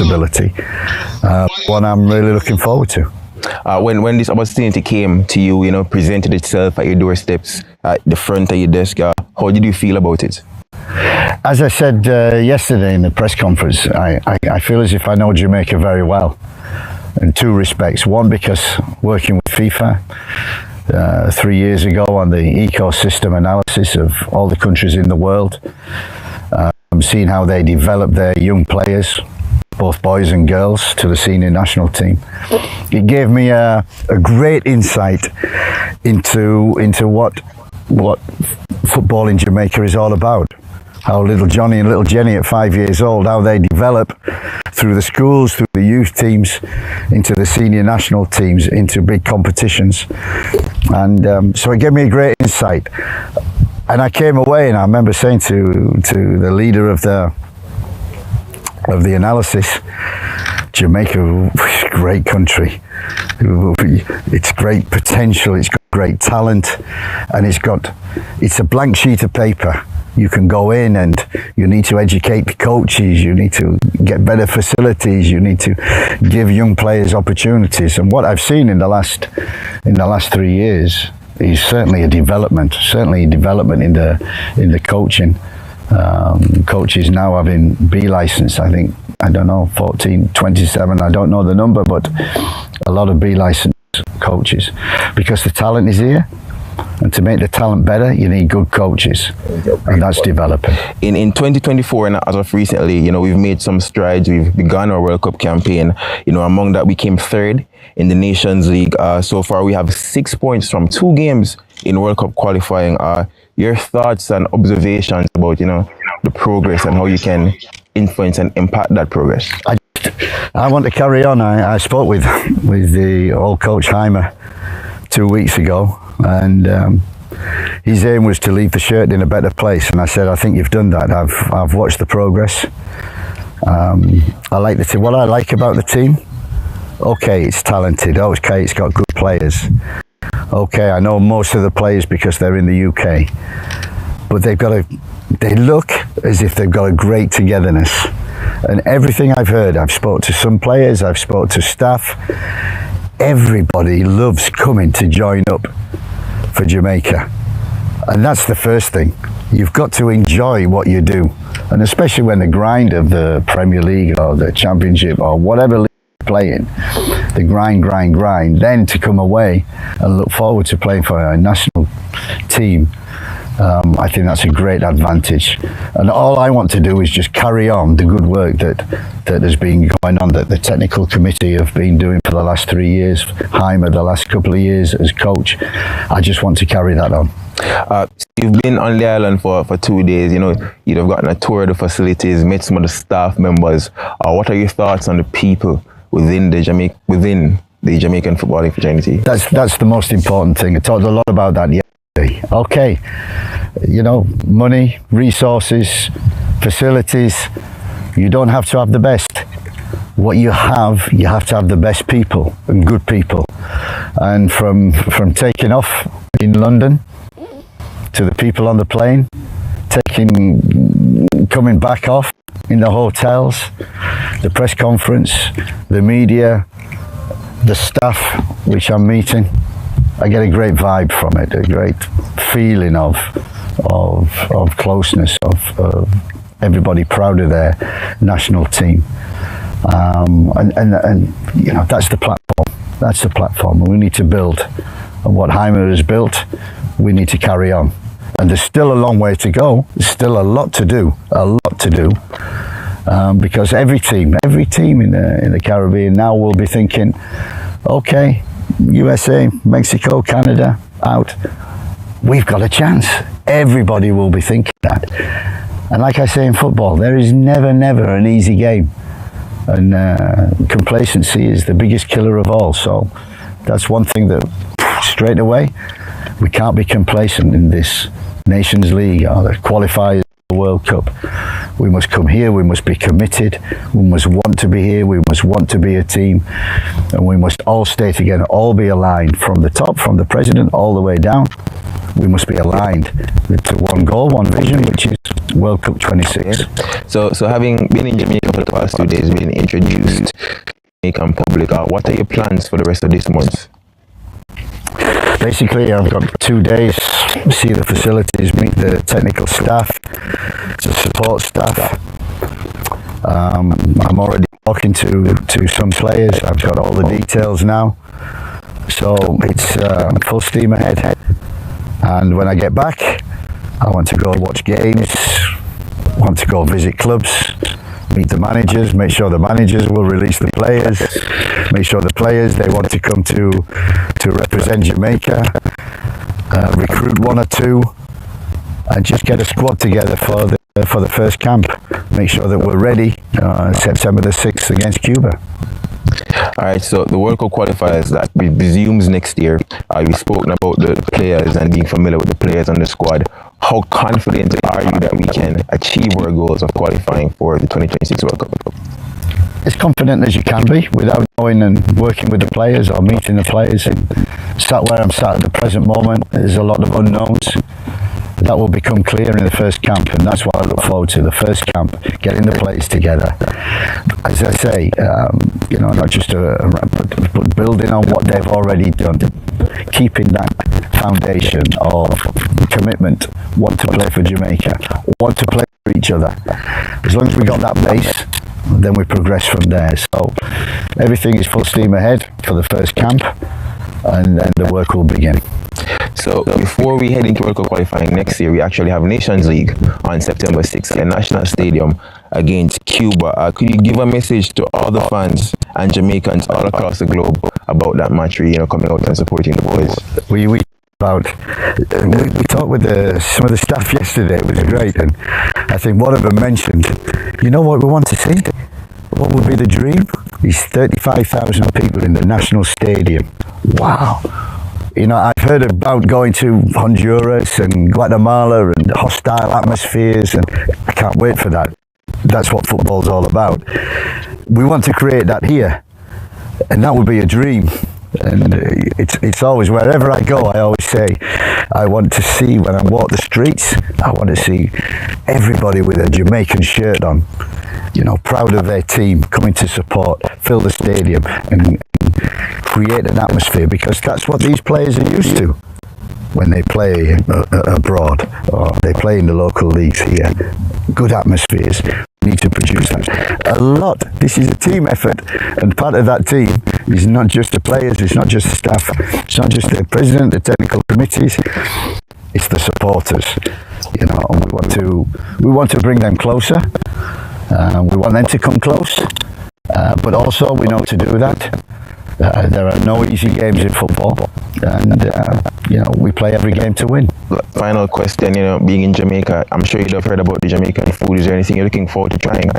responsibility, one I'm really looking forward to. When this opportunity came to you, presented itself at your doorsteps, at the front of your desk, how did you feel about it? As I said yesterday in the press conference, I feel as if I know Jamaica very well in two respects. One, because working with FIFA 3 years ago on the ecosystem analysis of all the countries in the world, I'm seeing how they develop their young players, both boys and girls, to the senior national team. It gave me a great insight into what football in Jamaica is all about. How little Johnny and little Jenny at 5 years old, how they develop through the schools, through the youth teams, into the senior national teams, into big competitions. And so it gave me a great insight. And I came away, and I remember saying to the leader of the analysis, Jamaica is a great country. It's great potential, it's got great talent, and it's a blank sheet of paper. You can go in and you need to educate the coaches, you need to get better facilities, you need to give young players opportunities. And what I've seen in the last 3 years is certainly a development in the coaching. Coaches now having B license, I think, 14, 27, I don't know the number, but a lot of B license coaches, because the talent is here. And to make the talent better, you need good coaches, and that's developing. In 2024, and as of recently, we've made some strides. We've begun our World Cup campaign. Among that, we came third in the Nations League. So far, we have 6 points from 2 games in World Cup qualifying. Your thoughts and observations about, the progress and how you can influence and impact that progress? I want to carry on. I spoke with the old coach Heimer 2 weeks ago. And his aim was to leave the shirt in a better place, and I said, I think you've done that. I've watched the progress. I like the team. What I like about the team, okay, it's talented. Okay, it's got good players. Okay, I know most of the players because they're in the UK, but they look as if they've got a great togetherness. And everything I've heard, I've spoke to some players, I've spoke to staff. Everybody loves coming to join up for Jamaica, and that's the first thing. You've got to enjoy what you do, and especially when the grind of the Premier League or the Championship or whatever league you're playing, the grind, then to come away and look forward to playing for a national team, I think that's a great advantage. And all I want to do is just carry on the good work that has been going on, that the technical committee have been doing for the last 3 years, Heimer the last couple of years as coach. I just want to carry that on. You've been on the island for 2 days. You'd have gotten a tour of the facilities, met some of the staff members. What are your thoughts on the people within the Jamaican footballing fraternity? That's the most important thing. I talked a lot about that yesterday. Okay, money, resources, facilities, you don't have to have the best. What you have to have the best people and good people. And from taking off in London to the people on the plane, coming back off in the hotels, the press conference, the media, the staff which I'm meeting, I get a great vibe from it, a great feeling of closeness, of everybody proud of their national team, and that's the platform. That's the platform, and we need to build. And what Heimer has built, we need to carry on. And there's still a long way to go. There's still a lot to do, because every team in the Caribbean now will be thinking, okay, USA, Mexico, Canada, out. We've got a chance. Everybody will be thinking that. And like I say in football, there is never an easy game. And complacency is the biggest killer of all. So that's one thing that straight away, we can't be complacent in this Nations League or the qualifiers of the World Cup. We must come here, we must be committed, we must want to be here, we must want to be a team, and we must all stay together, all be aligned from the top, from the president all the way down. We must be aligned to one goal, one vision, which is World Cup 26. So having been in Jamaica for the past 2 days, being introduced to Jamaican public, what are your plans for the rest of this month? Basically, I've got 2 days, see the facilities, meet the technical staff, the support staff. I'm already talking to some players. I've got all the details now. So it's full steam ahead. And when I get back, I want to go watch games, want to go visit clubs, meet the managers, make sure the managers will release the players, make sure the players, they want to come to represent Jamaica, recruit one or two, and just get a squad together for the first camp. Make sure that we're ready September the 6th against Cuba. All right, so the World Cup qualifiers that resumes next year. We've spoken about the players and being familiar with the players on the squad. How confident are you that we can achieve our goals of qualifying for the 2026 World Cup? As confident as you can be without knowing and working with the players or meeting the players. Sat where I'm sat at the present moment, there's a lot of unknowns. That will become clear in the first camp, and that's what I look forward to, the first camp, getting the players together. As I say, not just but building on what they've already done, keeping that foundation of commitment, want to play for Jamaica, want to play for each other. As long as we got that base, then we progress from there. So everything is full steam ahead for the first camp, and then the work will begin. So before we head into World Cup qualifying next year, we actually have Nations League on September 6th at National Stadium against Cuba. Could you give a message to all the fans and Jamaicans all across the globe about that match, coming out and supporting the boys? We talked with some of the staff yesterday. It was great, and I think one of them mentioned, you know what we want to see? What would be the dream? These 35,000 people in the National Stadium. Wow. I've heard about going to Honduras and Guatemala and hostile atmospheres, and I can't wait for that. That's what football's all about. We want to create that here, and that would be a dream. And it's always, wherever I go, I always say, I want to see, when I walk the streets, I want to see everybody with a Jamaican shirt on, proud of their team, coming to support, fill the stadium, and create an atmosphere, because that's what these players are used to when they play abroad or they play in the local leagues here. Good atmospheres. We need to produce that a lot. This is a team effort, and part of that team is not just the players, it's not just the staff, it's not just the president, the technical committees, it's the supporters. We want to bring them closer. We want them to come close, but also we know to do that. There are no easy games in football, and we play every game to win. Final question, being in Jamaica, I'm sure you'd have heard about the Jamaican food. Is there anything you're looking forward to trying?